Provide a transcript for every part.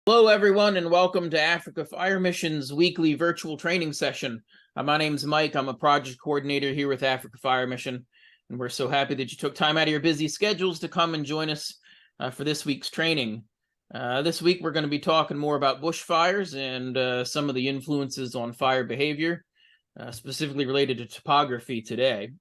Hello, everyone, and welcome to Africa Fire Mission's weekly virtual training session. My name's Mike. I'm a project coordinator here with Africa Fire Mission, and we're so happy that you took time out of your busy schedules to come and join us for this week's training. This week, we're going to be talking more about bushfires and some of the influences on fire behavior, specifically related to topography today.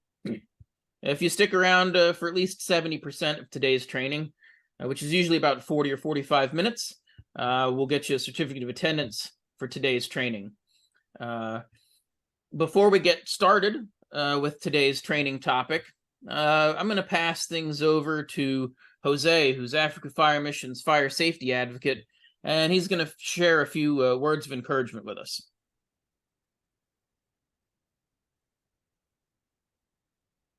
If you stick around for at least 70% of today's training, which is usually about 40 or 45 minutes, we'll get you a certificate of attendance for today's training. Before we get started with today's training topic, I'm going to pass things over to Jose, who's Africa Fire Mission's fire safety advocate, and he's going to share a few words of encouragement with us.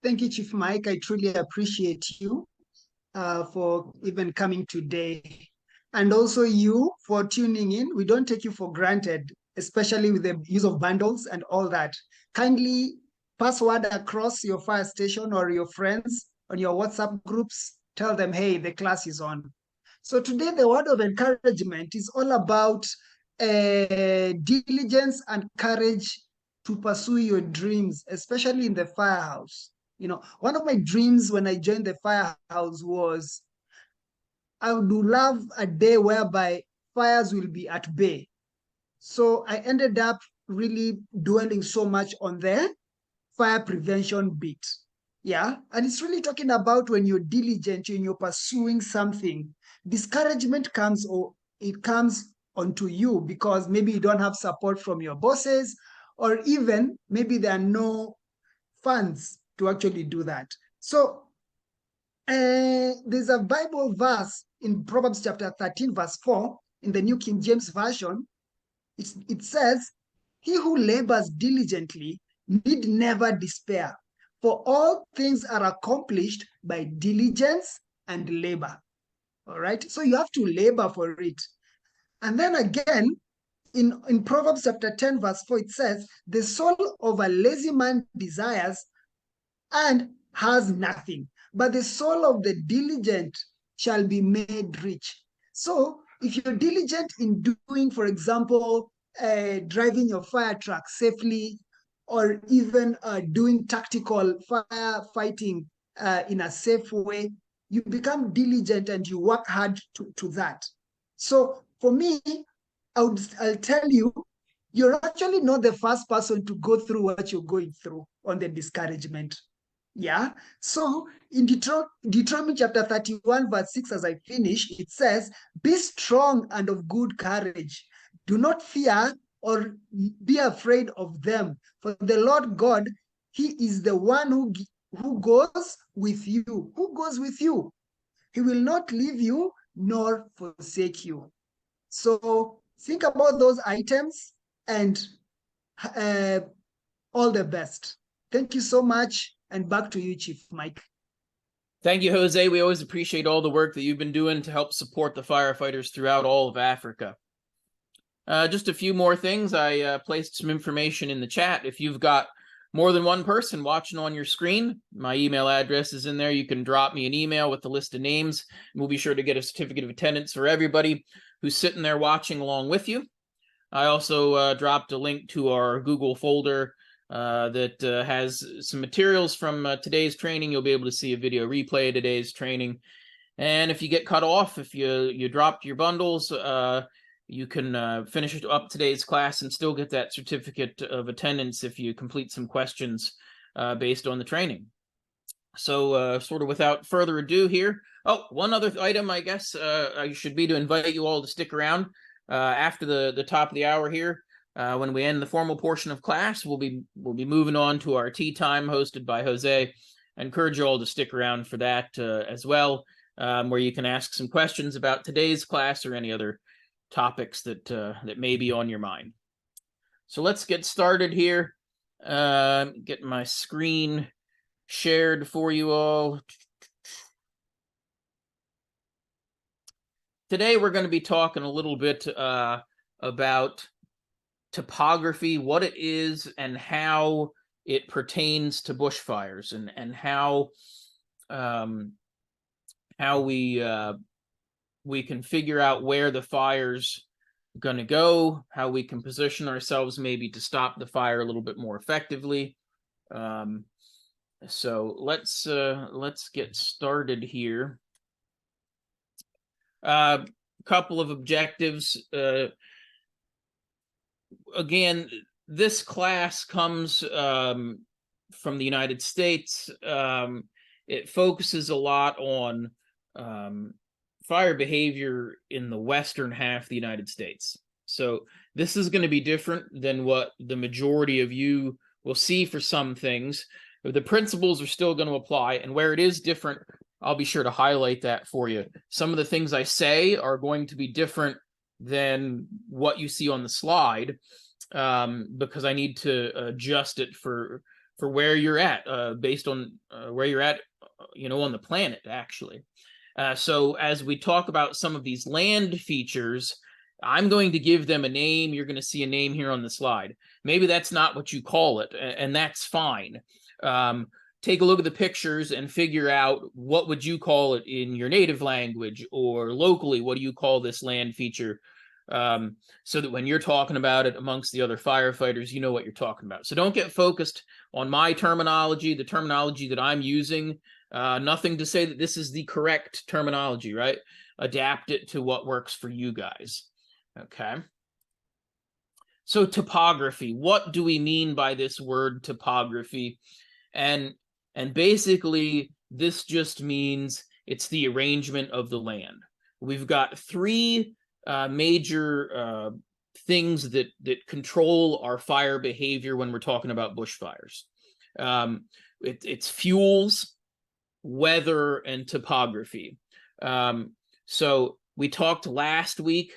Thank you, Chief Mike. I truly appreciate you for even coming today. And also you for tuning in. We don't take you for granted, especially with the use of bundles and all that. Kindly pass word across your fire station or your friends on your WhatsApp groups. Tell them, hey, the class is on. So today the word of encouragement is all about diligence and courage to pursue your dreams, especially in the firehouse. You know, one of my dreams when I joined the firehouse was I would love a day whereby fires will be at bay. So I ended up really dwelling so much on the fire prevention bit. Yeah. And it's really talking about when you're diligent and you're pursuing something, discouragement comes or it comes onto you because maybe you don't have support from your bosses, or even maybe there are no funds to actually do that. So there's a Bible verse in Proverbs chapter 13, verse 4, in the New King James Version. It says, he who labors diligently need never despair, for all things are accomplished by diligence and labor. All right. So you have to labor for it. And then again, in Proverbs chapter 10, verse 4, it says, the soul of a lazy man desires and has nothing, but the soul of the diligent shall be made rich. So if you're diligent in doing, for example, driving your fire truck safely, or even doing tactical firefighting in a safe way, you become diligent and you work hard to that. So for me, I'll tell you, you're actually not the first person to go through what you're going through on the discouragement. Yeah. So in Deuteronomy chapter 31, verse 6, as I finish, it says, be strong and of good courage. Do not fear or be afraid of them. For the Lord God, he is the one who goes with you. Who goes with you? He will not leave you nor forsake you. So think about those items and all the best. Thank you so much. And back to you, Chief Mike. Thank you, Jose. We always appreciate all the work that you've been doing to help support the firefighters throughout all of Africa. Just a few more things. I placed some information in the chat. If you've got more than one person watching on your screen, my email address is in there. You can drop me an email with the list of names. We'll be sure to get a certificate of attendance for everybody who's sitting there watching along with you. I also dropped a link to our Google folder that has some materials from today's training. You'll be able to see a video replay of today's training. And if you get cut off, if you dropped your bundles, you can finish up today's class and still get that certificate of attendance if you complete some questions based on the training. So sort of without further ado here. Oh, one other item, I guess, I should be to invite you all to stick around after the top of the hour here. When we end the formal portion of class, we'll be moving on to our tea time hosted by Jose. I encourage you all to stick around for that as well, where you can ask some questions about today's class or any other topics that may be on your mind. So let's get started here. Get my screen shared for you all. Today we're going to be talking a little bit about topography, what it is, and how it pertains to bushfires, and how we we can figure out where the fire's going to go, how we can position ourselves maybe to stop the fire a little bit more effectively. So let's get started here. Couple of objectives. Again, this class comes from the United States. It focuses a lot on fire behavior in the western half of the United States. So this is going to be different than what the majority of you will see for some things. The principles are still going to apply, and where it is different, I'll be sure to highlight that for you. Some of the things I say are going to be different than what you see on the slide, because I need to adjust it for where you're at, based on where you're at, on the planet, actually. So as we talk about some of these land features, I'm going to give them a name. You're going to see a name here on the slide. Maybe that's not what you call it, and that's fine. Take a look at the pictures and figure out what would you call it in your native language, or locally, what do you call this land feature, so that when you're talking about it amongst the other firefighters, you know what you're talking about. So don't get focused on my terminology, the terminology that I'm using. Nothing to say that this is the correct terminology, right? Adapt it to what works for you guys. Okay. So topography, what do we mean by this word topography? And basically, this just means it's the arrangement of the land. We've got three major things that control our fire behavior when we're talking about bushfires. It's fuels, weather, and topography. So we talked last week,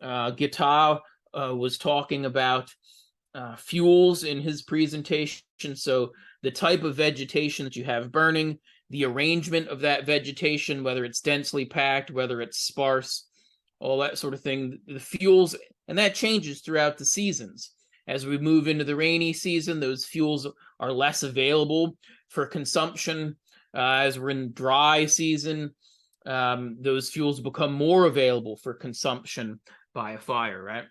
Gita was talking about fuels in his presentation. So the type of vegetation that you have burning, the arrangement of that vegetation, whether it's densely packed, whether it's sparse, all that sort of thing, the fuels, and that changes throughout the seasons. As we move into the rainy season, those fuels are less available for consumption. As we're in dry season, those fuels become more available for consumption by a fire, right?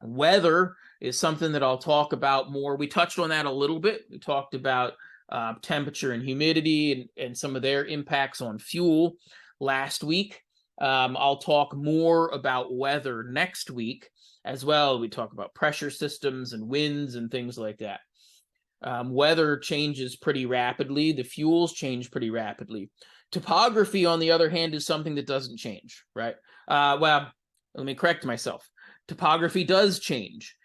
Weather is something that I'll talk about more. We touched on that a little bit. We talked about temperature and humidity and some of their impacts on fuel last week. I'll talk more about weather next week as well. We talk about pressure systems and winds and things like that. Weather changes pretty rapidly. The fuels change pretty rapidly. Topography, on the other hand, is something that doesn't change, right? Well, let me correct myself. Topography does change.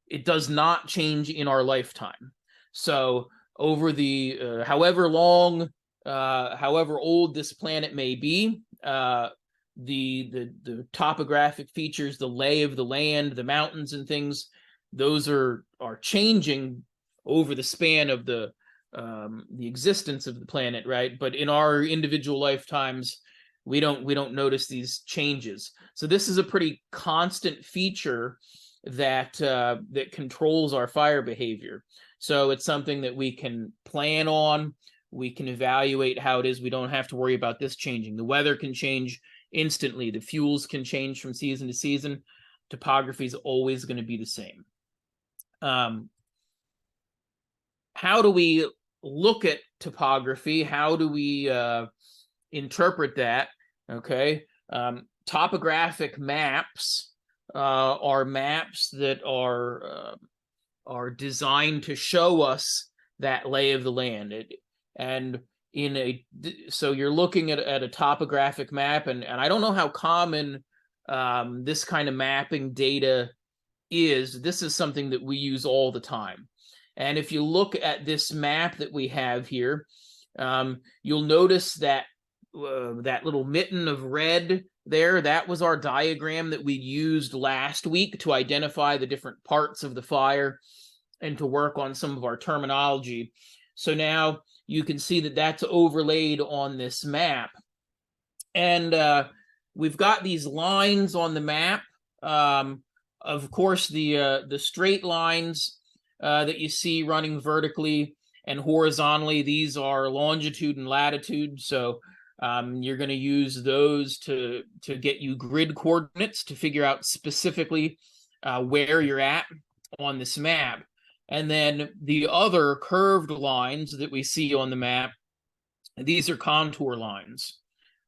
It does not change in our lifetime. So over the however long, however old this planet may be, the topographic features, the lay of the land, the mountains and things, those are changing over the span of the existence of the planet, right? But in our individual lifetimes, we don't notice these changes. So this is a pretty constant feature that controls our fire behavior. So it's something that we can plan on. We can evaluate how it is. We don't have to worry about this changing. The weather can change instantly. The fuels can change from season to season. Topography is always going to be the same. How do we look at topography? How do we interpret that? Okay. Topographic maps are maps that are designed to show us that lay of the land. So you're looking at a topographic map, and I don't know how common this kind of mapping data is. This is something that we use all the time. And if you look at this map that we have here, you'll notice that that little mitten of red there, that was our diagram that we used last week to identify the different parts of the fire and to work on some of our terminology. So now you can see that that's overlaid on this map. And we've got these lines on the map. Of course, the straight lines that you see running vertically and horizontally, these are longitude and latitude. So You're going to use those to get you grid coordinates to figure out specifically where you're at on this map. And then the other curved lines that we see on the map, these are contour lines.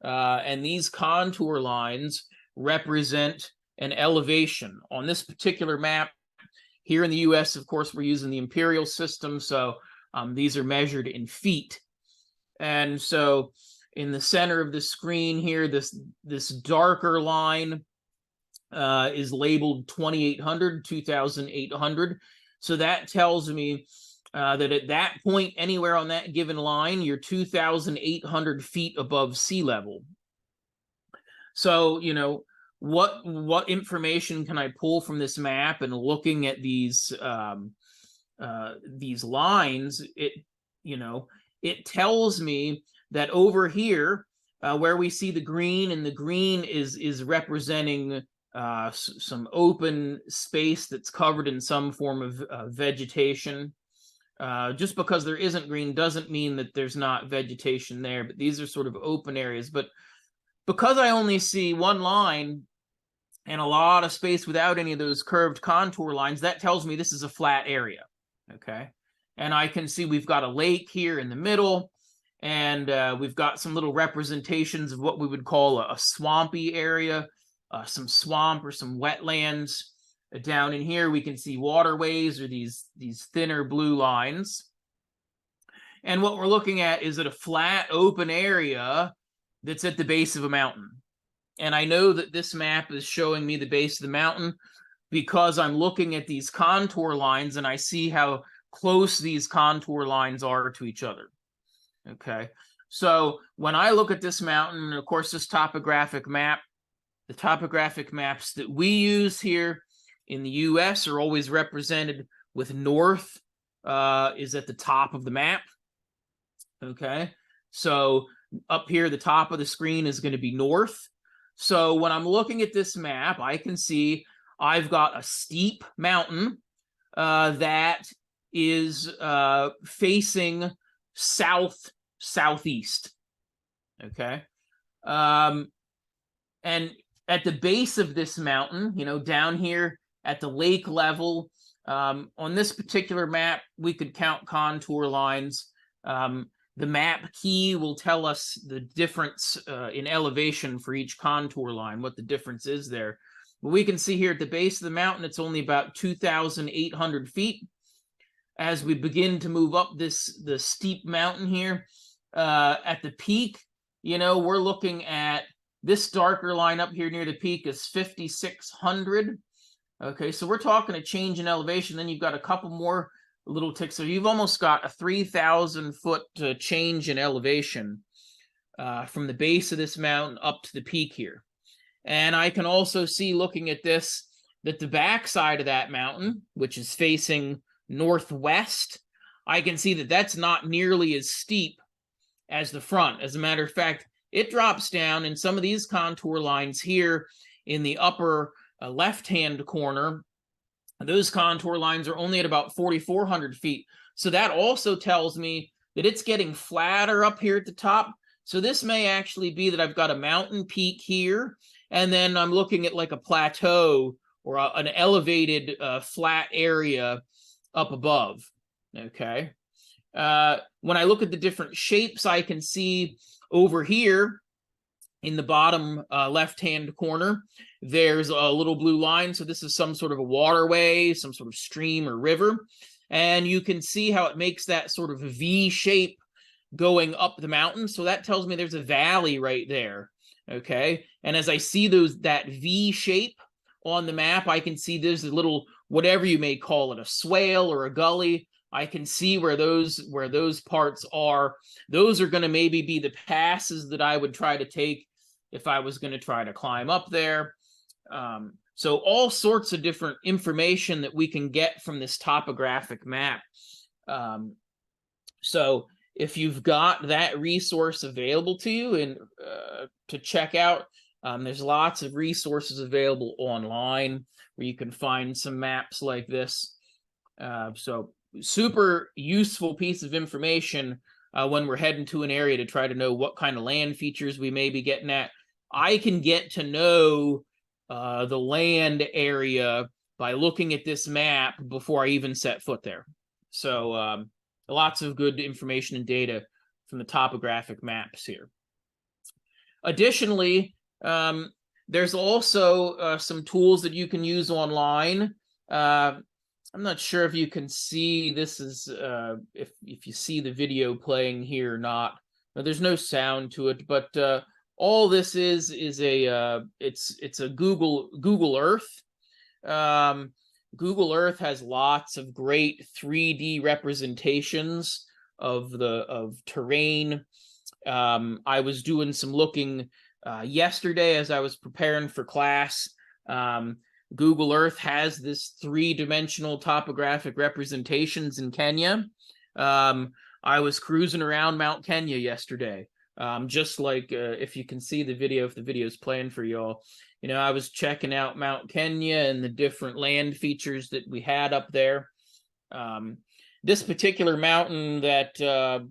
And these contour lines represent an elevation. On this particular map, here in the US, of course, we're using the imperial system, so these are measured in feet. And so in the center of the screen here, this darker line is labeled 2800, 2800. So that tells me that at that point, anywhere on that given line, you're 2,800 feet above sea level. So, you know, what information can I pull from this map? And looking at these lines, it tells me that over here, where we see the green, and the green is representing some open space that's covered in some form of vegetation. Just because there isn't green doesn't mean that there's not vegetation there, but these are sort of open areas. But because I only see one line and a lot of space without any of those curved contour lines, that tells me this is a flat area, okay? And I can see we've got a lake here in the middle, and we've got some little representations of what we would call a swampy area, some swamp or some wetlands. Down in here, we can see waterways, or these thinner blue lines. And what we're looking at is at a flat, open area that's at the base of a mountain. And I know that this map is showing me the base of the mountain because I'm looking at these contour lines and I see how close these contour lines are to each other. Okay, so when I look at this mountain, and of course this topographic map, the topographic maps that we use here in the US are always represented with north is at the top of the map. Okay, so up here, the top of the screen is going to be north. So when I'm looking at this map, I can see I've got a steep mountain that is facing southeast. Okay. And at the base of this mountain, you know, down here at the lake level, on this particular map, we could count contour lines. The map key will tell us the difference in elevation for each contour line, what the difference is there. But we can see here at the base of the mountain, it's only about 2,800 feet. As we begin to move up the steep mountain here, at the peak, you know, we're looking at this darker line up here near the peak is 5,600. Okay, so we're talking a change in elevation. Then you've got a couple more little ticks. So you've almost got a 3,000 foot change in elevation from the base of this mountain up to the peak here. And I can also see, looking at this, that the backside of that mountain, which is facing northwest, I can see that that's not nearly as steep as the front. As a matter of fact, it drops down in some of these contour lines here in the upper left-hand corner. Those contour lines are only at about 4,400 feet. So that also tells me that it's getting flatter up here at the top. So this may actually be that I've got a mountain peak here, and then I'm looking at like a plateau or an elevated flat area up above. Okay. When I look at the different shapes, I can see over here in the bottom left-hand corner, there's a little blue line. So this is some sort of a waterway, some sort of stream or river. And you can see how it makes that sort of V shape going up the mountain. So that tells me there's a valley right there. Okay. And as I see that V shape on the map, I can see there's a little, whatever you may call it, a swale or a gully. I can see where those parts are. Those are going to maybe be the passes that I would try to take if I was going to try to climb up there. So all sorts of different information that we can get from this topographic map. So if you've got that resource available to you and to check out, there's lots of resources available online where you can find some maps like this. So super useful piece of information when we're heading to an area to try to know what kind of land features we may be getting at. I can get to know the land area by looking at this map before I even set foot there. So lots of good information and data from the topographic maps here. Additionally, there's also some tools that you can use online. I'm not sure if you can see, this is if you see the video playing here or not. There's no sound to it, but all this is a it's a Google Earth. Google Earth has lots of great 3D representations of terrain. I was doing some looking yesterday as I was preparing for class. Google Earth has this 3-dimensional topographic representations in Kenya. I was cruising around Mount Kenya yesterday. Just like if you can see the video, if the video is playing for y'all, I was checking out Mount Kenya and the different land features that we had up there. This particular mountain that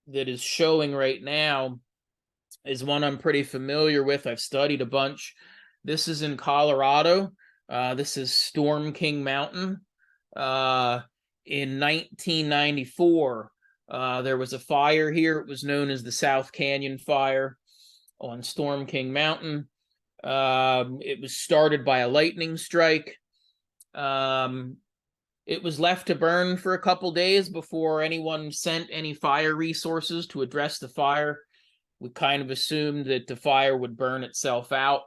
is showing right now is one I'm pretty familiar with. I've studied a bunch. This is in Colorado. This is Storm King Mountain. In 1994, there was a fire here. It was known as the South Canyon Fire on Storm King Mountain. It was started by a lightning strike. It was left to burn for a couple days before anyone sent any fire resources to address the fire. We kind of assumed that the fire would burn itself out.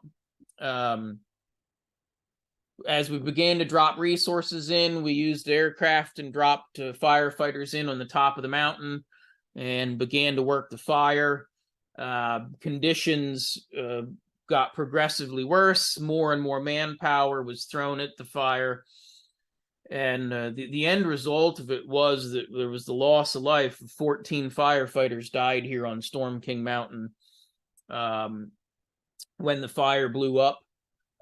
As we began to drop resources in, we used aircraft and dropped firefighters in on the top of the mountain and began to work the fire. Conditions got progressively worse. More and more manpower was thrown at the fire. And the end result of it was that there was the loss of life. 14 firefighters died here on Storm King Mountain when the fire blew up.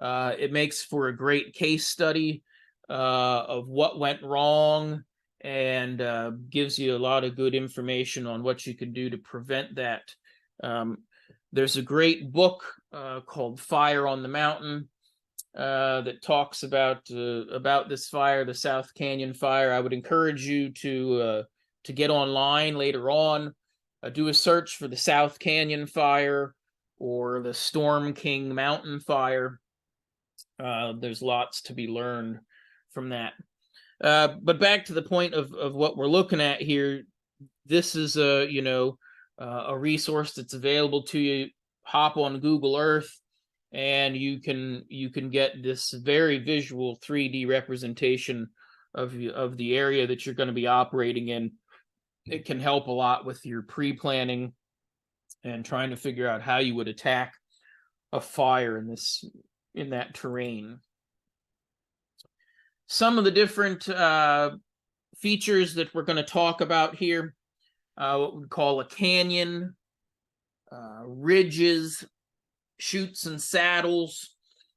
It makes for a great case study of what went wrong and gives you a lot of good information on what you can do to prevent that. There's a great book called Fire on the Mountain that talks about this fire, the South Canyon Fire. I would encourage you to get online later on, do a search for the South Canyon Fire or the Storm King Mountain Fire. There's lots to be learned from that. But back to the point of what we're looking at here. This is a resource that's available to you. Hop on Google Earth, and you can get this very visual 3D representation of the area that you're going to be operating in. It can help a lot with your pre-planning and trying to figure out how you would attack a fire in that terrain. Some of the different features that we're going to talk about here, what we call a canyon, ridges, chutes and saddles,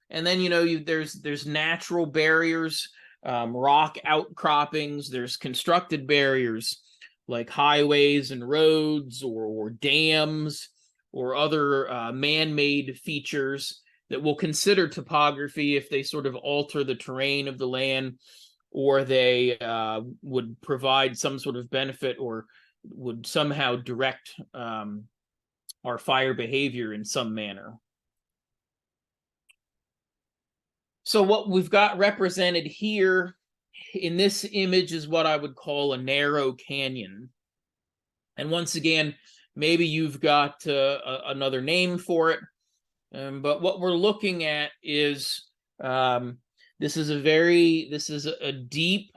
and then there's natural barriers, rock outcroppings. There's constructed barriers like highways and roads or dams or other man-made features that we'll consider topography if they sort of alter the terrain of the land, or they would provide some sort of benefit or would somehow direct our fire behavior in some manner. So what we've got represented here in this image is what I would call a narrow canyon. And once again, maybe you've got another name for it. But what we're looking at is this is a deep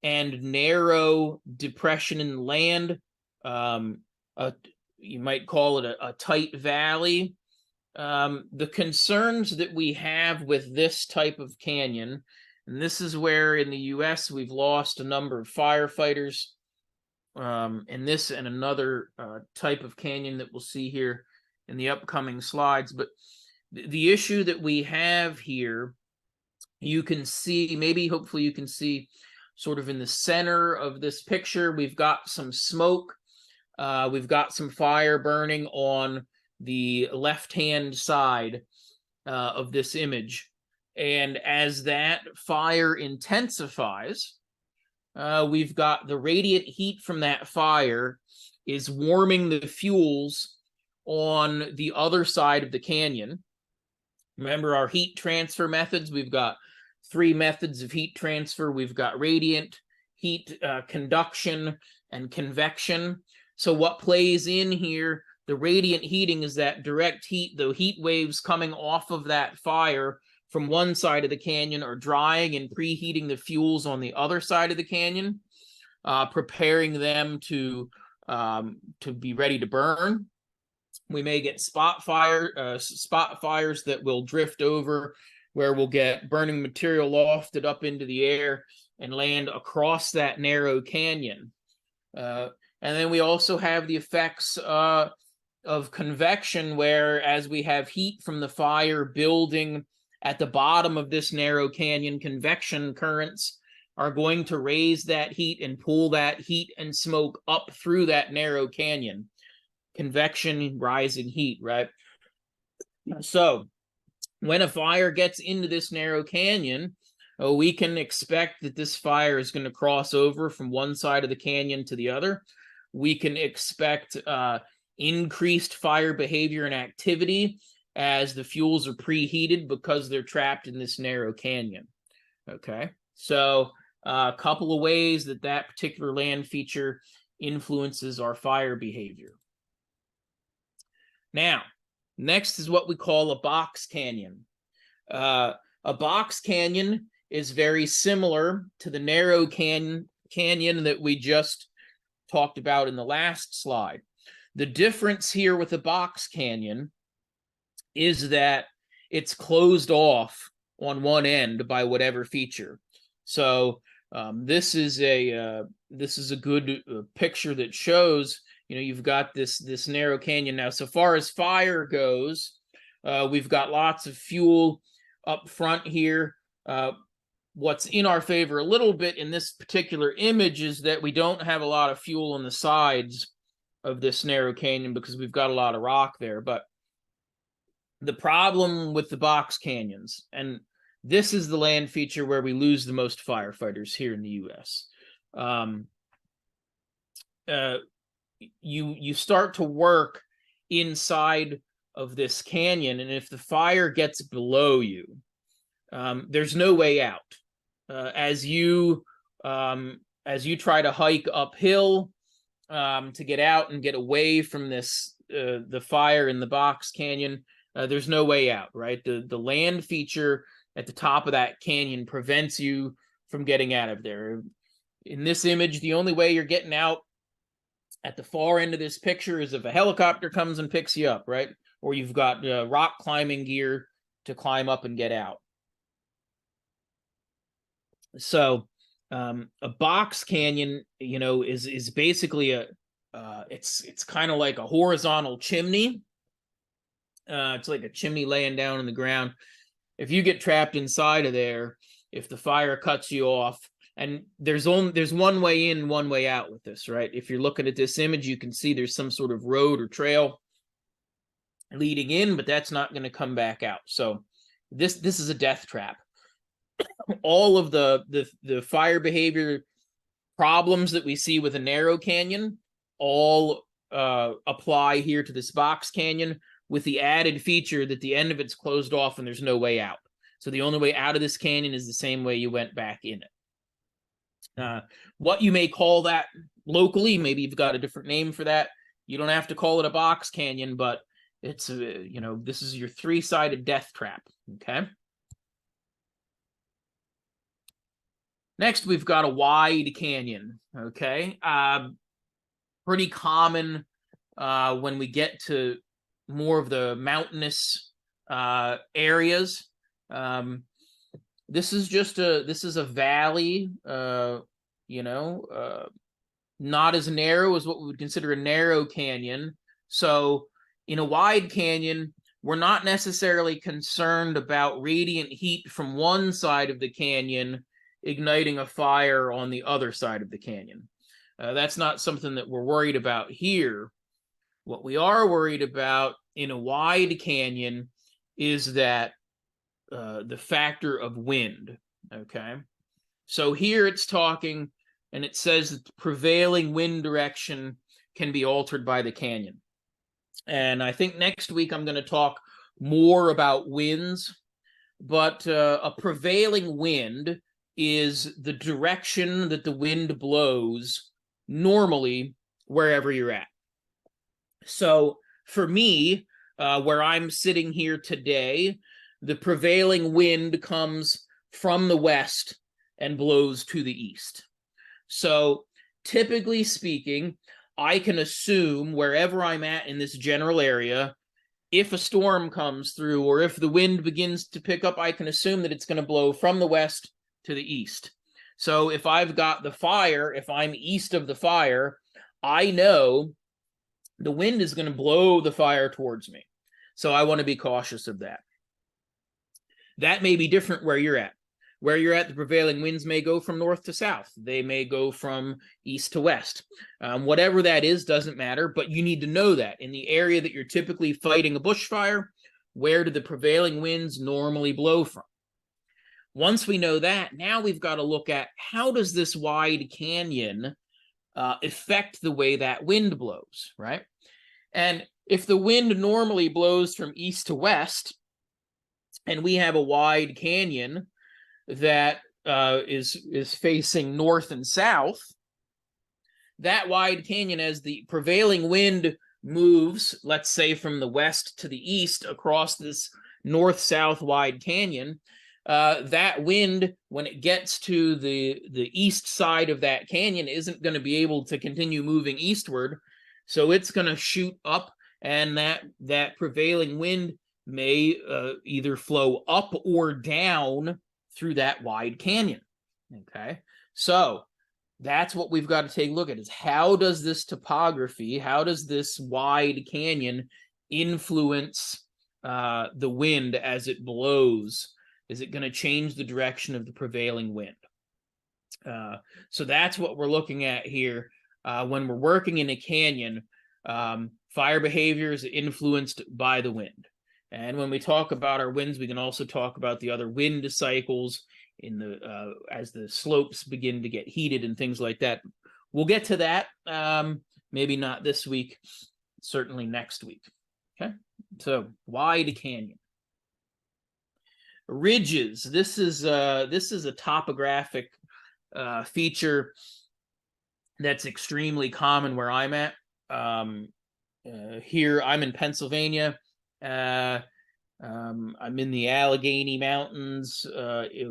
and narrow depression in land. You might call it a tight valley. The concerns that we have with this type of canyon, and this is where in the U.S. we've lost a number of firefighters in this and another type of canyon that we'll see here in the upcoming slides. But the issue that we have here, you can see, hopefully you can see sort of in the center of this picture, we've got some smoke. We've got some fire burning on the left-hand side of this image. And as that fire intensifies, we've got the radiant heat from that fire is warming the fuels on the other side of the canyon. Remember our heat transfer methods? We've got 3 methods of heat transfer. We've got radiant heat, conduction, and convection. So what plays in here, the radiant heating, is that direct heat, the heat waves coming off of that fire from one side of the canyon are drying and preheating the fuels on the other side of the canyon, preparing them to be ready to burn. We may get spot fires that will drift over, where we'll get burning material lofted up into the air and land across that narrow canyon. And then we also have the effects of convection, where as we have heat from the fire building at the bottom of this narrow canyon, convection currents are going to raise that heat and pull that heat and smoke up through that narrow canyon. Convection, rising heat, right? So when a fire gets into this narrow canyon, we can expect that this fire is going to cross over from one side of the canyon to the other. We can expect increased fire behavior and activity as the fuels are preheated because they're trapped in this narrow canyon. Okay, so a couple of ways that that particular land feature influences our fire behavior. Now, next is what we call a box canyon. A box canyon is very similar to the narrow canyon that we just talked about in the last slide. The difference here with the box canyon is that it's closed off on one end by whatever feature. So this is a good picture that shows, you know, you've got this narrow canyon. Now, so far as fire goes, we've got lots of fuel up front here. What's in our favor a little bit in this particular image is that we don't have a lot of fuel on the sides of this narrow canyon because we've got a lot of rock there. But the problem with the box canyons, and this is the land feature where we lose the most firefighters here in the U.S. You start to work inside of this canyon, and if the fire gets below you, there's no way out. As you try to hike uphill to get out and get away from this the fire in the box canyon, there's no way out, right? The land feature at the top of that canyon prevents you from getting out of there. In this image, the only way you're getting out at the far end of this picture is if a helicopter comes and picks you up, right? Or you've got rock climbing gear to climb up and get out. So a box canyon, you know, is basically it's kind of like a horizontal chimney. It's like a chimney laying down on the ground. If you get trapped inside of there, if the fire cuts you off, and there's one way in, one way out with this, right? If you're looking at this image, you can see there's some sort of road or trail leading in, but that's not going to come back out. So this is a death trap. All of the fire behavior problems that we see with a narrow canyon all apply here to this box canyon, with the added feature that the end of it's closed off and there's no way out. So the only way out of this canyon is the same way you went back in it. What you may call that locally, maybe you've got a different name for that. You don't have to call it a box canyon, but it's you know, this is your 3-sided death trap. Okay. Next, we've got a wide canyon. Okay, pretty common when we get to more of the mountainous areas. This is a valley, you know, not as narrow as what we would consider a narrow canyon. So in a wide canyon, we're not necessarily concerned about radiant heat from one side of the canyon igniting a fire on the other side of the canyon. That's not something that we're worried about here. What we are worried about in a wide canyon is that the factor of wind, okay? So here it's talking, and it says that the prevailing wind direction can be altered by the canyon. And I think next week I'm going to talk more about winds, but a prevailing wind is the direction that the wind blows normally wherever you're at. So for me, where I'm sitting here today, the prevailing wind comes from the west and blows to the east. So typically speaking, I can assume wherever I'm at in this general area, if a storm comes through or if the wind begins to pick up, I can assume that it's going to blow from the west to the east. So if I've got the fire, if I'm east of the fire, I know the wind is going to blow the fire towards me. So I want to be cautious of that. That may be different where you're at. Where you're at, the prevailing winds may go from north to south. They may go from east to west. Whatever that is doesn't matter, but you need to know that. In the area that you're typically fighting a bushfire, where do the prevailing winds normally blow from? Once we know that, now we've got to look at how does this wide canyon affect the way that wind blows, right? And if the wind normally blows from east to west, and we have a wide canyon that is facing north and south, that wide canyon, as the prevailing wind moves, let's say from the west to the east across this north-south wide canyon, that wind, when it gets to the east side of that canyon, isn't going to be able to continue moving eastward. So it's going to shoot up, and that prevailing wind may either flow up or down through that wide canyon. Okay, so that's what we've got to take a look at, is how does this topography, how does this wide canyon influence the wind as it blows? Is it going to change the direction of the prevailing wind? So that's what we're looking at here. When we're working in a canyon, fire behavior is influenced by the wind. And when we talk about our winds, we can also talk about the other wind cycles in the as the slopes begin to get heated and things like that. We'll get to that, maybe not this week, certainly next week. Okay, so wide canyon. Ridges. This is a topographic feature that's extremely common where I'm at. Here I'm in Pennsylvania. I'm in the Allegheny Mountains,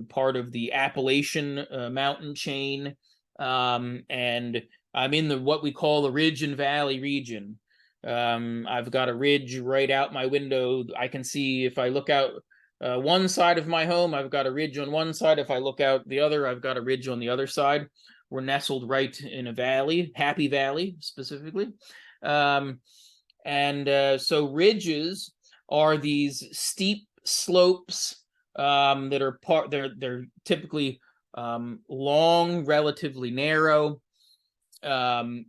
part of the Appalachian mountain chain, and I'm in what we call the Ridge and Valley region. I've got a ridge right out my window. I can see, if I look out one side of my home, I've got a ridge on one side. If I look out the other, I've got a ridge on the other side. We're nestled right in a valley, Happy Valley specifically. So ridges are these steep slopes that are they're typically long, relatively narrow,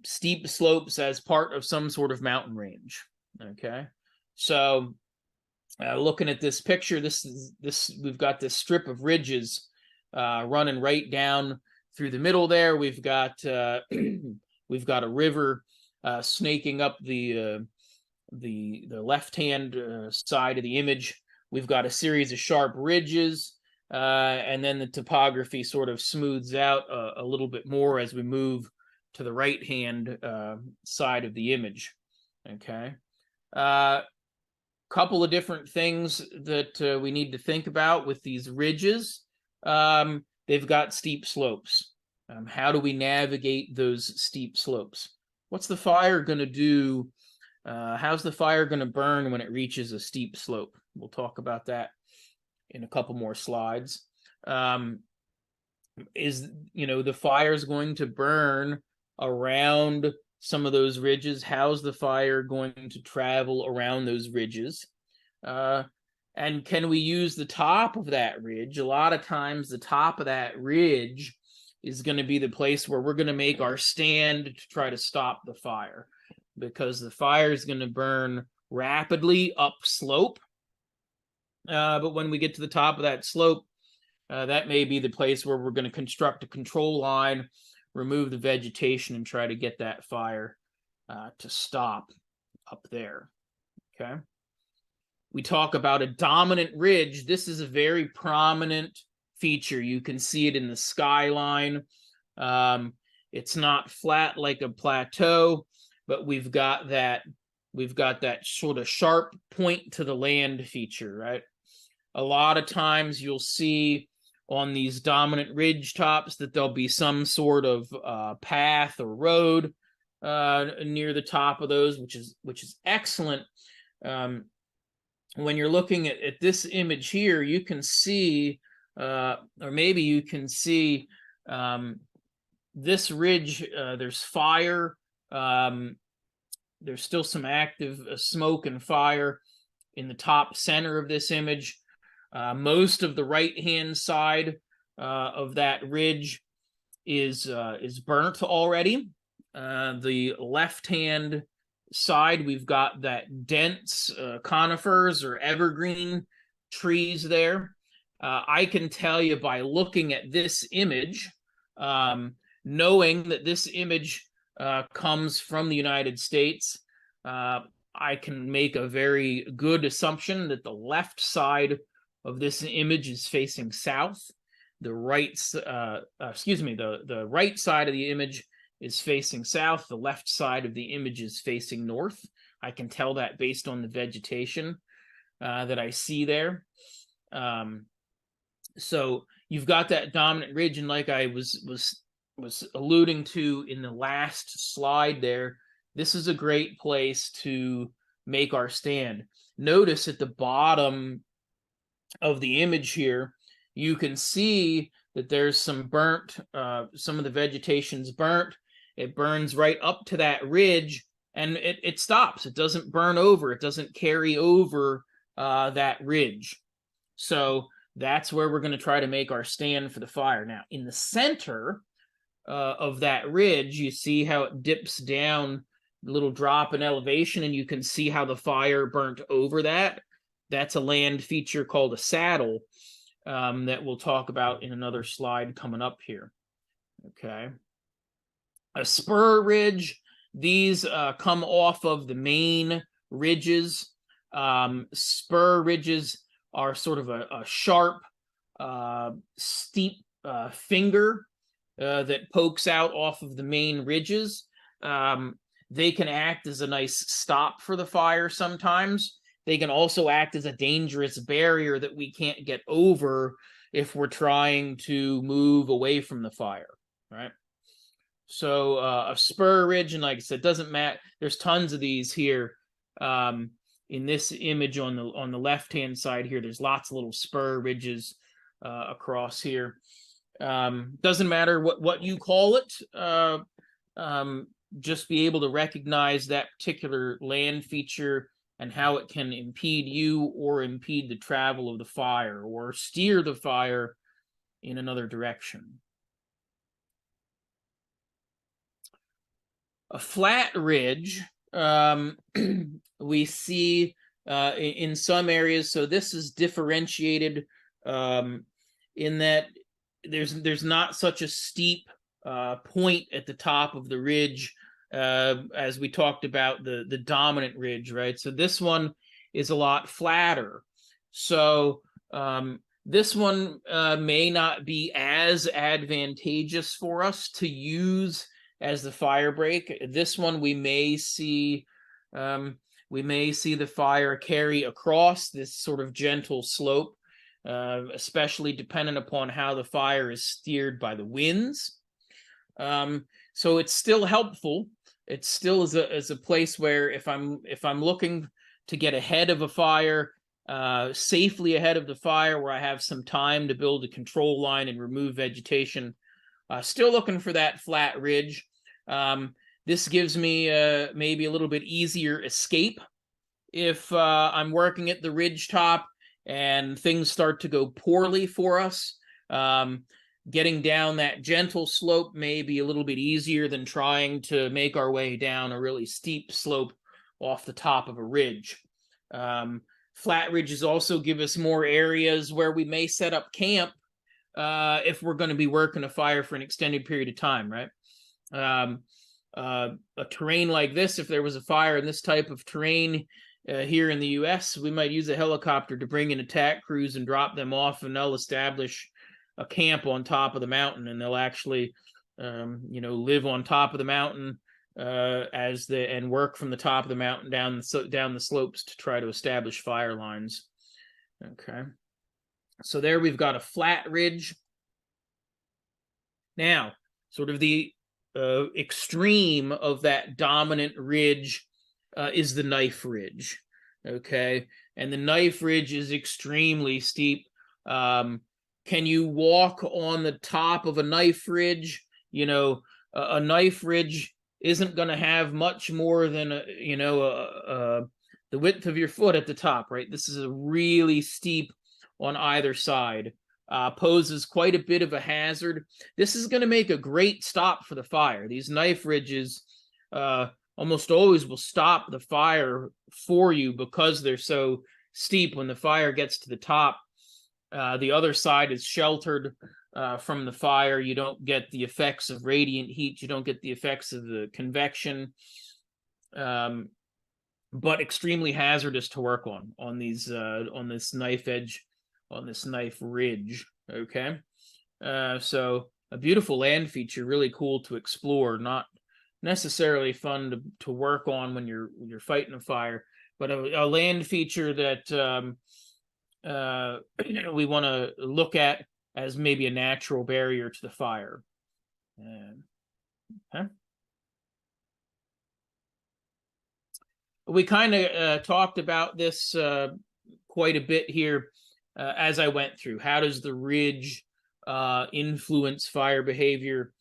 steep slopes as part of some sort of mountain range. Okay, so looking at this picture, we've got this strip of ridges running right down through the middle there. We've got we've got a river snaking up the left-hand side of the image. We've got a series of sharp ridges, and then the topography sort of smooths out a little bit more as we move to the right-hand side of the image. Okay. Couple of different things that we need to think about with these ridges. They've got steep slopes. How do we navigate those steep slopes? What's the fire going to do? How's the fire going to burn when it reaches a steep slope? We'll talk about that in a couple more slides. The fire's going to burn around some of those ridges. How's the fire going to travel around those ridges? And can we use the top of that ridge? A lot of times the top of that ridge is going to be the place where we're going to make our stand to try to stop the fire, because the fire is going to burn rapidly upslope. But when we get to the top of that slope, that may be the place where we're going to construct a control line, remove the vegetation, and try to get that fire to stop up there. Okay. We talk about a dominant ridge. This is a very prominent feature. You can see it in the skyline. It's not flat like a plateau, but we've got that sort of sharp point to the land feature, right? A lot of times you'll see on these dominant ridge tops that there'll be some sort of path or road near the top of those, which is excellent. When you're looking at this image here, you can see, or maybe you can see this ridge, there's fire. There's still some active smoke and fire in the top center of this image. Most of the right-hand side of that ridge is burnt already. The left-hand side, we've got that dense conifers or evergreen trees there. I can tell you by looking at this image, knowing that this image comes from the United States, I can make a very good assumption that the left side of this image is facing south. The right side of the image is facing south. The left side of the image is facing north. I can tell that based on the vegetation that I see there. So you've got that dominant ridge, and like I was alluding to in the last slide there, this is a great place to make our stand. Notice at the bottom of the image here, you can see that there's some burnt, some of the vegetation's burnt. It burns right up to that ridge, and it stops. It doesn't burn over. It doesn't carry over that ridge. So that's where we're going to try to make our stand for the fire. Now, in the center of that ridge, you see how it dips down, a little drop in elevation, and you can see how the fire burnt over that. That's a land feature called a saddle that we'll talk about in another slide coming up here. Okay. A spur ridge, these come off of the main ridges. Spur ridges are sort of a sharp, steep finger that pokes out off of the main ridges. They can act as a nice stop for the fire sometimes. They can also act as a dangerous barrier that we can't get over if we're trying to move away from the fire, right? So a spur ridge, and like I said, doesn't matter. There's tons of these here. In this image on the left-hand side here, there's lots of little spur ridges across here. Doesn't matter what you call it. Just be able to recognize that particular land feature and how it can impede you or impede the travel of the fire or steer the fire in another direction. A flat ridge, we see in some areas. So this is differentiated in that there's not such a steep point at the top of the ridge as we talked about the dominant ridge, right? So this one is a lot flatter. So this one may not be as advantageous for us to use as the fire break. This one we may see the fire carry across this sort of gentle slope, especially dependent upon how the fire is steered by the winds. So it's still helpful. It still is a place where if I'm looking to get ahead of a fire, safely ahead of the fire, where I have some time to build a control line and remove vegetation, still looking for that flat ridge. This gives me maybe a little bit easier escape if I'm working at the ridge top and things start to go poorly for us. getting down that gentle slope may be a little bit easier than trying to make our way down a really steep slope off the top of a ridge. Flat ridges also give us more areas where we may set up camp if we're going to be working a fire for an extended period of time, right? A terrain like this, if there was a fire in this type of terrain here in the U.S., we might use a helicopter to bring in attack crews and drop them off, and they'll establish a camp on top of the mountain, and they'll actually, live on top of the mountain and work from the top of the mountain down the slopes to try to establish fire lines. Okay, so there we've got a flat ridge. Now, sort of the extreme of that dominant ridge is the knife ridge. Okay, and the knife ridge is extremely steep. Can you walk on the top of a knife ridge? A knife ridge isn't going to have much more than the width of your foot at the top, right? This is a really steep on either side. Poses quite a bit of a hazard. This is going to make a great stop for the fire. These knife ridges almost always will stop the fire for you because they're so steep. When the fire gets to the top, the other side is sheltered from the fire. You don't get the effects of radiant heat. You don't get the effects of the convection, but extremely hazardous to work on these on this knife edge, on this knife ridge. Okay, so a beautiful land feature, really cool to explore. Not necessarily fun to work on when you're fighting a fire, but a land feature that we want to look at as maybe a natural barrier to the fire. Okay. We kind of talked about this quite a bit here as I went through. How does the ridge influence fire behavior?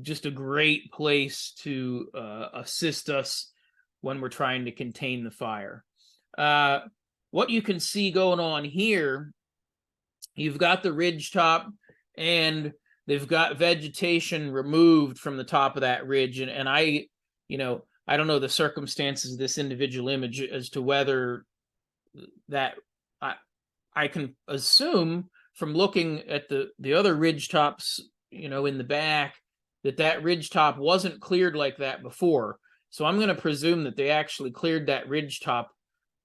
Just a great place to assist us when we're trying to contain the fire. What you can see going on here, you've got the ridge top, and they've got vegetation removed from the top of that ridge. And I don't know the circumstances of this individual image as to whether that I can assume from looking at the other ridge tops, in the back, that ridge top wasn't cleared like that before. So I'm going to presume that they actually cleared that ridge top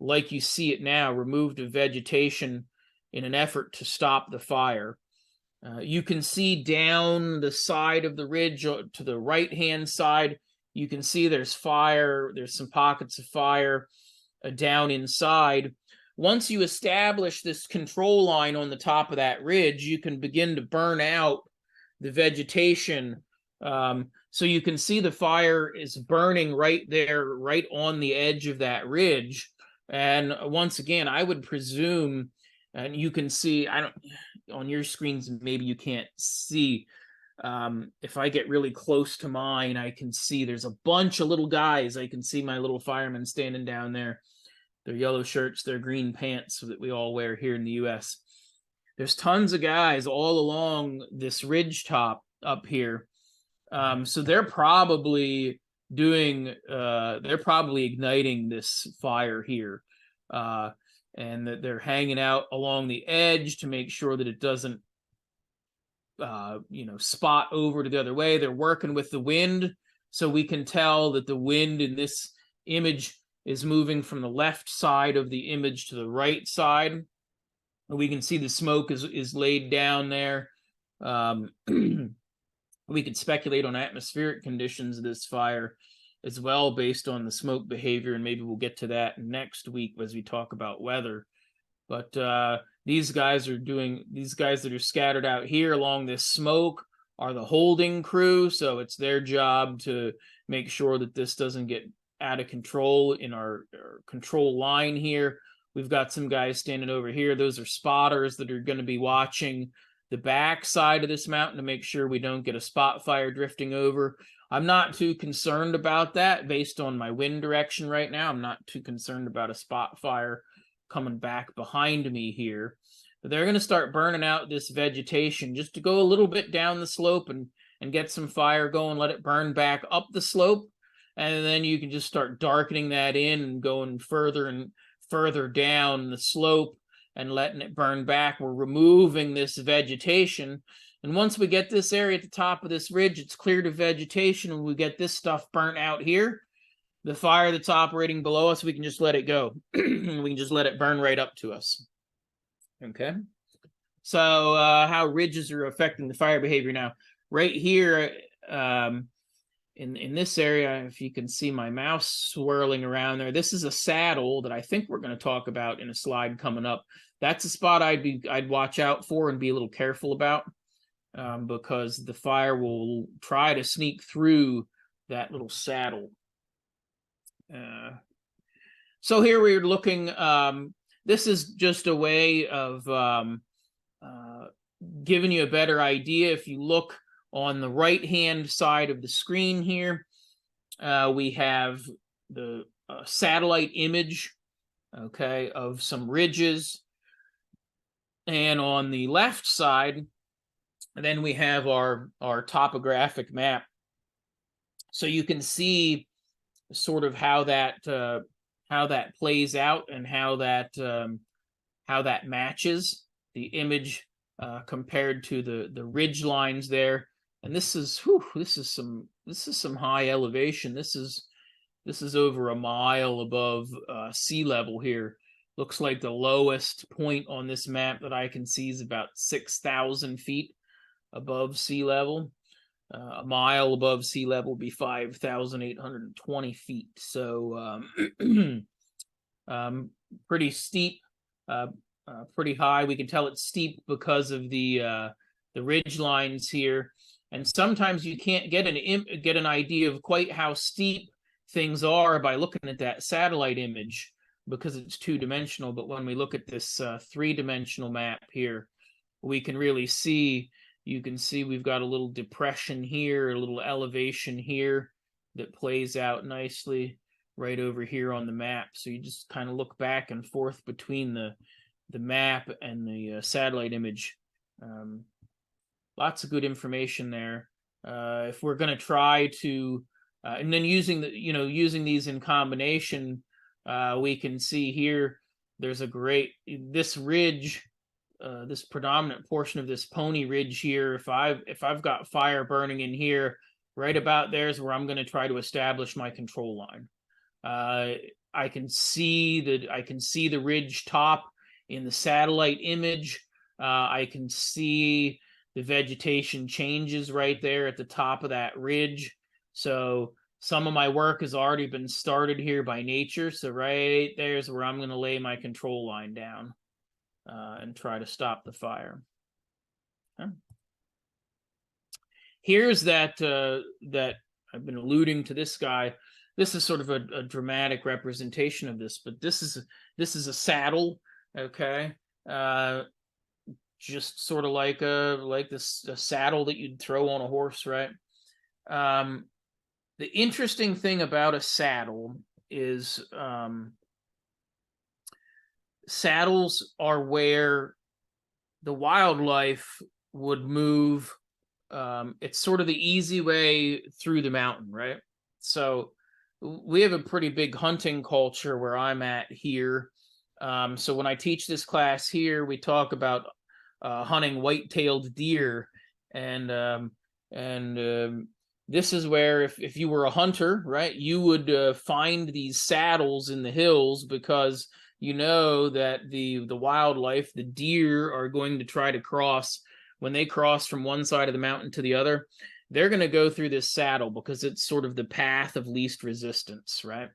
like you see it now, removed the vegetation in an effort to stop the fire. You can see down the side of the ridge to the right-hand side, you can see there's fire. There's some pockets of fire down inside. Once you establish this control line on the top of that ridge, you can begin to burn out the vegetation. So you can see the fire is burning right there, right on the edge of that ridge. And once again, I would presume, and you can see, on your screens, maybe you can't see. If I get really close to mine, I can see there's a bunch of little guys. I can see my little firemen standing down there. Their yellow shirts, their green pants that we all wear here in the U.S. There's tons of guys all along this ridge top up here. So they're probably igniting this fire here. And that they're hanging out along the edge to make sure that it doesn't spot over to the other way. They're working with the wind, so we can tell that the wind in this image is moving from the left side of the image to the right side. We can see the smoke is laid down there. We could speculate on atmospheric conditions of this fire as well, based on the smoke behavior, and maybe we'll get to that next week as we talk about weather. But these guys that are scattered out here along this smoke are the holding crew, so it's their job to make sure that this doesn't get out of control in our control line here. We've got some guys standing over here. Those are spotters that are going to be watching the back side of this mountain to make sure we don't get a spot fire drifting over. I'm not too concerned about that based on my wind direction right now. I'm not too concerned about a spot fire coming back behind me here. they're going to start burning out this vegetation just to go a little bit down the slope and get some fire going, let it burn back up the slope. And then you can just start darkening that in and going further and further down the slope and letting it burn back. We're removing this vegetation. And once we get this area at the top of this ridge, it's cleared of vegetation, and we get this stuff burnt out here, the fire that's operating below us, we can just let it go. We can just let it burn right up to us. Okay. So how ridges are affecting the fire behavior now. Right here, in this area, if you can see my mouse swirling around there, this is a saddle that I think we're going to talk about in a slide coming up. That's a spot I'd watch out for and be a little careful about, because the fire will try to sneak through that little saddle. So here we're looking, this is just a way of giving you a better idea. If you look on the right-hand side of the screen here, we have the satellite image, okay, of some ridges. And on the left side, then we have our topographic map. So you can see sort of how that plays out and how that matches the image compared to the ridge lines there. And this is some high elevation. This is over a mile above sea level here. Looks like the lowest point on this map that I can see is about 6,000 feet above sea level. A mile above sea level would be 5,820 feet. So pretty steep, pretty high. We can tell it's steep because of the ridge lines here. And sometimes you can't get an idea of quite how steep things are by looking at that satellite image, because it's two-dimensional. But when we look at this three-dimensional map here, we can really see, you can see we've got a little depression here, a little elevation here that plays out nicely right over here on the map. So you just kind of look back and forth between the map and the satellite image. Lots of good information there. If we're going to try to, and then using these in combination, we can see here there's this ridge, this predominant portion of this Pony Ridge here. If I've got fire burning in here, right about there is where I'm going to try to establish my control line. I can see the ridge top in the satellite image. I can see the vegetation changes right there at the top of that ridge. So some of my work has already been started here by nature. So right there's where I'm going to lay my control line down and try to stop the fire. Okay. Here's that I've been alluding to this guy. This is sort of a dramatic representation of this, but this is a saddle, okay? Just sort of like a saddle that you'd throw on a horse, right? The interesting thing about a saddle is saddles are where the wildlife would move. It's sort of the easy way through the mountain, right? So we have a pretty big hunting culture where I'm at here. So when I teach this class here, we talk about hunting white-tailed deer, and this is where if you were a hunter, right, you would find these saddles in the hills, because you know that the wildlife, the deer, are going to try to cross. When they cross from one side of the mountain to the other, they're going to go through this saddle because it's sort of the path of least resistance, right?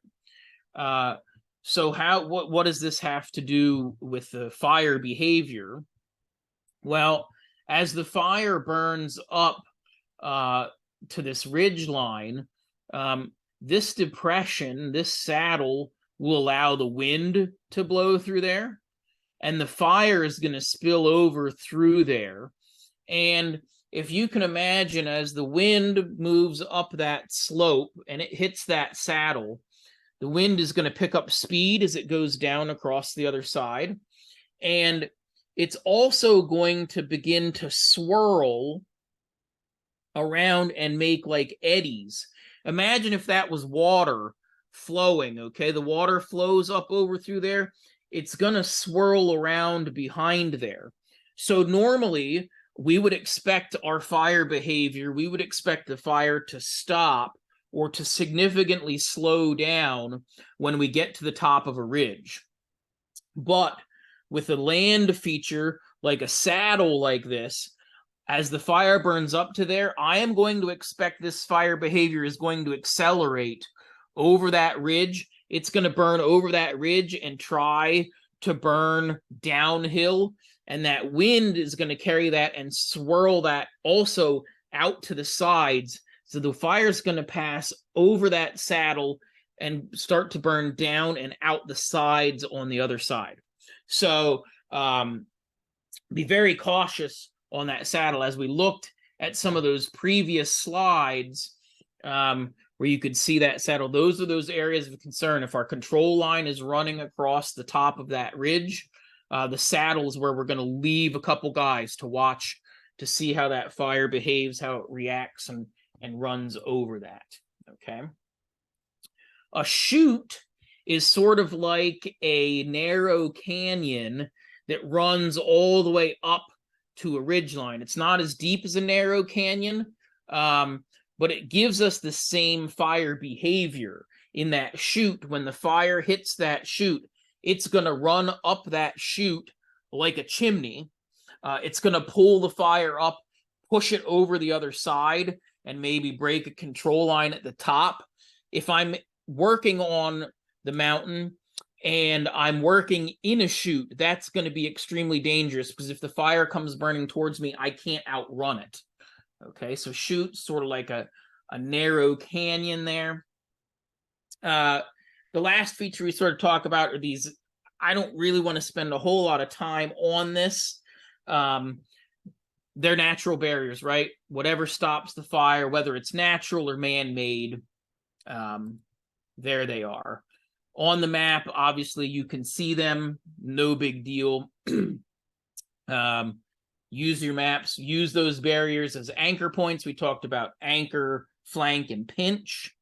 So what does this have to do with the fire behavior? Well, as the fire burns up to this ridge line, this depression, this saddle, will allow the wind to blow through there, and the fire is going to spill over through there. And if you can imagine, as the wind moves up that slope and it hits that saddle, the wind is going to pick up speed as it goes down across the other side. And it's also going to begin to swirl around and make like eddies. Imagine if that was water flowing, okay? The water flows up over through there. It's going to swirl around behind there. So normally we would expect our fire behavior, we would expect the fire to stop or to significantly slow down when we get to the top of a ridge. But with a land feature like a saddle like this, as the fire burns up to there, I am going to expect this fire behavior is going to accelerate over that ridge. It's going to burn over that ridge and try to burn downhill. And that wind is going to carry that and swirl that also out to the sides. So the fire is going to pass over that saddle and start to burn down and out the sides on the other side. So be very cautious on that saddle. As we looked at some of those previous slides where you could see that saddle, those are those areas of concern. If our control line is running across the top of that ridge, the saddle is where we're going to leave a couple guys to watch to see how that fire behaves, how it reacts and runs over that. Okay. A chute is sort of like a narrow canyon that runs all the way up to a ridge line. It's not as deep as a narrow canyon, but it gives us the same fire behavior in that chute. When the fire hits that chute, it's going to run up that chute like a chimney. It's going to pull the fire up, push it over the other side, and maybe break a control line at the top. If I'm working on the mountain and I'm working in a chute, that's going to be extremely dangerous because if the fire comes burning towards me, I can't outrun it. Okay, so chute, sort of like a narrow canyon there. The last feature we sort of talk about are these. I don't really want to spend a whole lot of time on this. They're natural barriers, right? Whatever stops the fire, whether it's natural or man-made, there they are. On the map, obviously, you can see them. No big deal. Use your maps. Use those barriers as anchor points. We talked about anchor, flank, and pinch.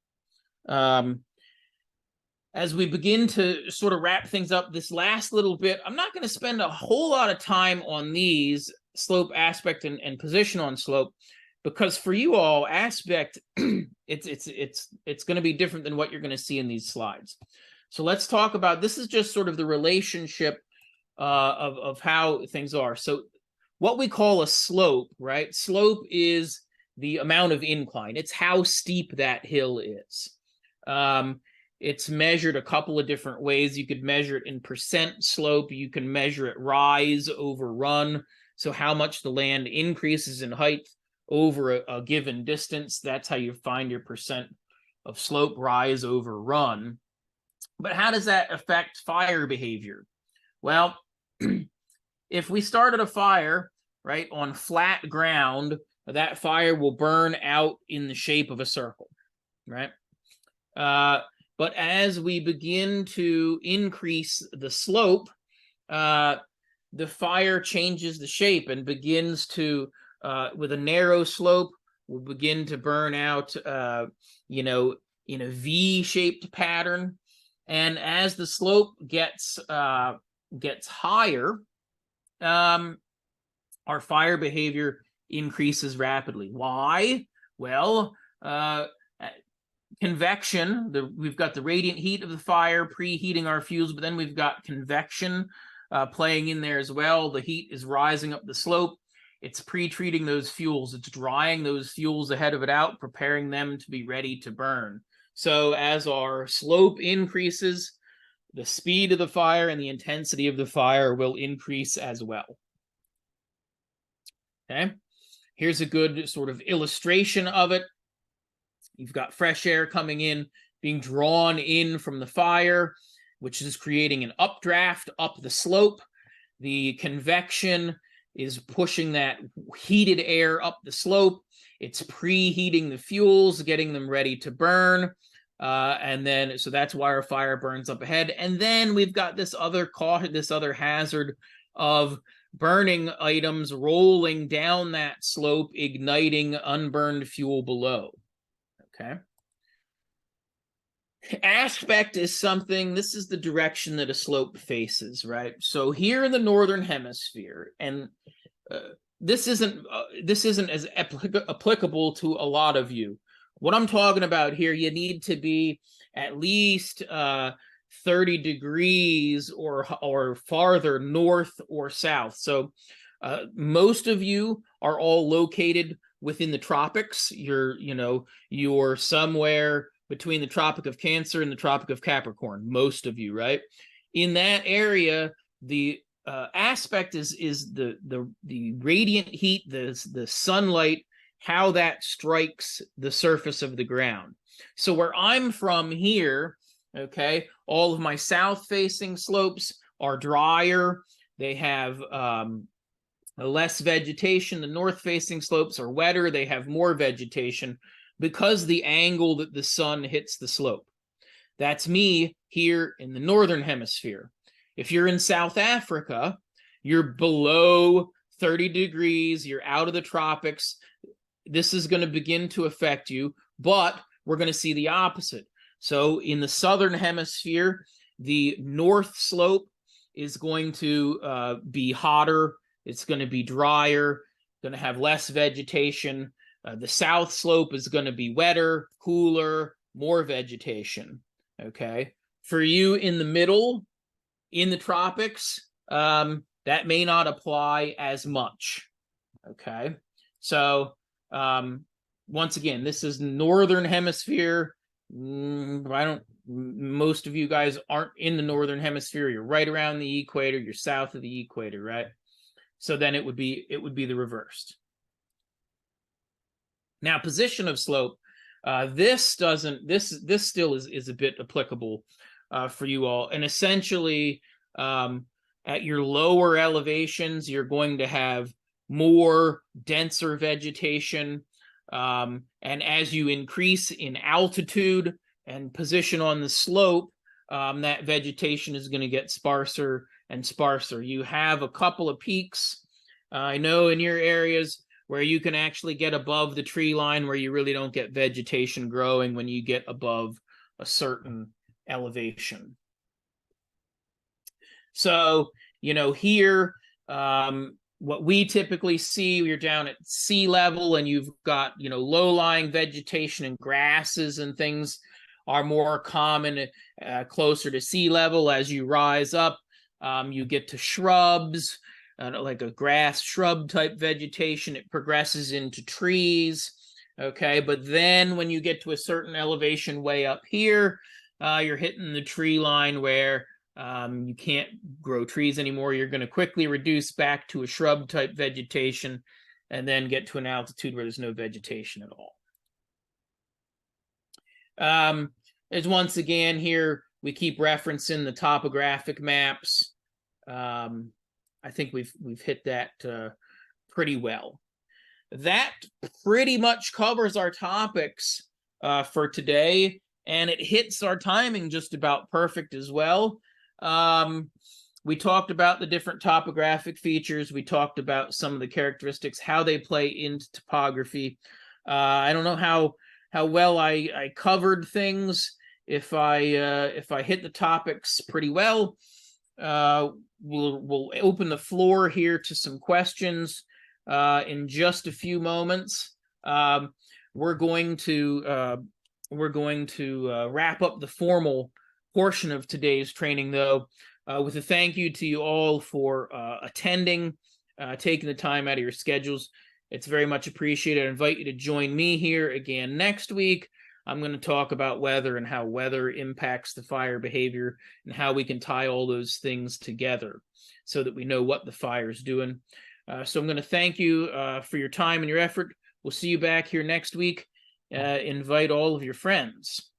As we begin to sort of wrap things up this last little bit, I'm not going to spend a whole lot of time on these slope, aspect, and position on slope, because for you all, aspect, it's going to be different than what you're going to see in these slides. So let's talk about, this is just sort of the relationship of how things are. So what we call a slope, right? Slope is the amount of incline. It's how steep that hill is. It's measured a couple of different ways. You could measure it in percent slope. You can measure it rise over run. So how much the land increases in height over a given distance. That's how you find your percent of slope, rise over run. But how does that affect fire behavior? Well, if we started a fire, right, on flat ground, that fire will burn out in the shape of a circle, right? But as we begin to increase the slope, the fire changes the shape and begins to, with a narrow slope, will begin to burn out, in a V-shaped pattern. And as the slope gets higher, our fire behavior increases rapidly. Why? Well, convection, we've got the radiant heat of the fire preheating our fuels, but then we've got convection playing in there as well. The heat is rising up the slope. It's pre-treating those fuels. It's drying those fuels ahead of it out, preparing them to be ready to burn. So as our slope increases, the speed of the fire and the intensity of the fire will increase as well. Okay, here's a good sort of illustration of it. You've got fresh air coming in, being drawn in from the fire, which is creating an updraft up the slope. The convection is pushing that heated air up the slope. It's preheating the fuels, getting them ready to burn. And then, so that's why our fire burns up ahead. And then we've got this other hazard of burning items rolling down that slope, igniting unburned fuel below. Okay. Aspect is something, this is the direction that a slope faces, right? So here in the northern hemisphere, and this isn't as applicable to a lot of you. What I'm talking about here, you need to be at least 30 degrees or farther north or south. So most of you are all located within the tropics. You're somewhere between the Tropic of Cancer and the Tropic of Capricorn, most of you, right? In that area, the aspect is the radiant heat, the sunlight, how that strikes the surface of the ground. So where I'm from here, okay, all of my south-facing slopes are drier. They have less vegetation. The north-facing slopes are wetter. They have more vegetation because the angle that the sun hits the slope. That's me here in the northern hemisphere. If you're in South Africa, you're below 30 degrees, you're out of the tropics. This is going to begin to affect you, but we're going to see the opposite. So in the southern hemisphere, the north slope is going to be hotter. It's going to be drier, going to have less vegetation. The south slope is going to be wetter, cooler, more vegetation. Okay. For you in the middle, in the tropics, that may not apply as much. Okay. So once again, this is northern hemisphere. Most of you guys aren't in the northern hemisphere. You're right around the equator. You're south of the equator, right? So then it would be the reversed. Now, position of slope. This still is a bit applicable for you all. And essentially, at your lower elevations, you're going to have more denser vegetation. And as you increase in altitude and position on the slope, that vegetation is going to get sparser and sparser. You have a couple of peaks, I know, in your areas where you can actually get above the tree line, where you really don't get vegetation growing when you get above a certain elevation. So, here, what we typically see, you're down at sea level and you've got, low-lying vegetation and grasses and things are more common closer to sea level. As you rise up, you get to shrubs, like a grass shrub type vegetation. It progresses into trees. Okay, but then when you get to a certain elevation way up here, you're hitting the tree line where you can't grow trees anymore. You're going to quickly reduce back to a shrub type vegetation and then get to an altitude where there's no vegetation at all. As once again here, we keep referencing the topographic maps. I think we've hit that pretty well. That pretty much covers our topics for today, and it hits our timing just about perfect as well. We talked about the different topographic features. We talked about some of the characteristics, how they play into topography. I don't know how well I covered things. If I hit the topics pretty well, we'll open the floor here to some questions in just a few moments. We're going to wrap up the formal portion of today's training, though, with a thank you to you all for attending, taking the time out of your schedules. It's very much appreciated. I invite you to join me here again next week. I'm going to talk about weather and how weather impacts the fire behavior and how we can tie all those things together so that we know what the fire is doing. So I'm going to thank you for your time and your effort. We'll see you back here next week. Invite all of your friends.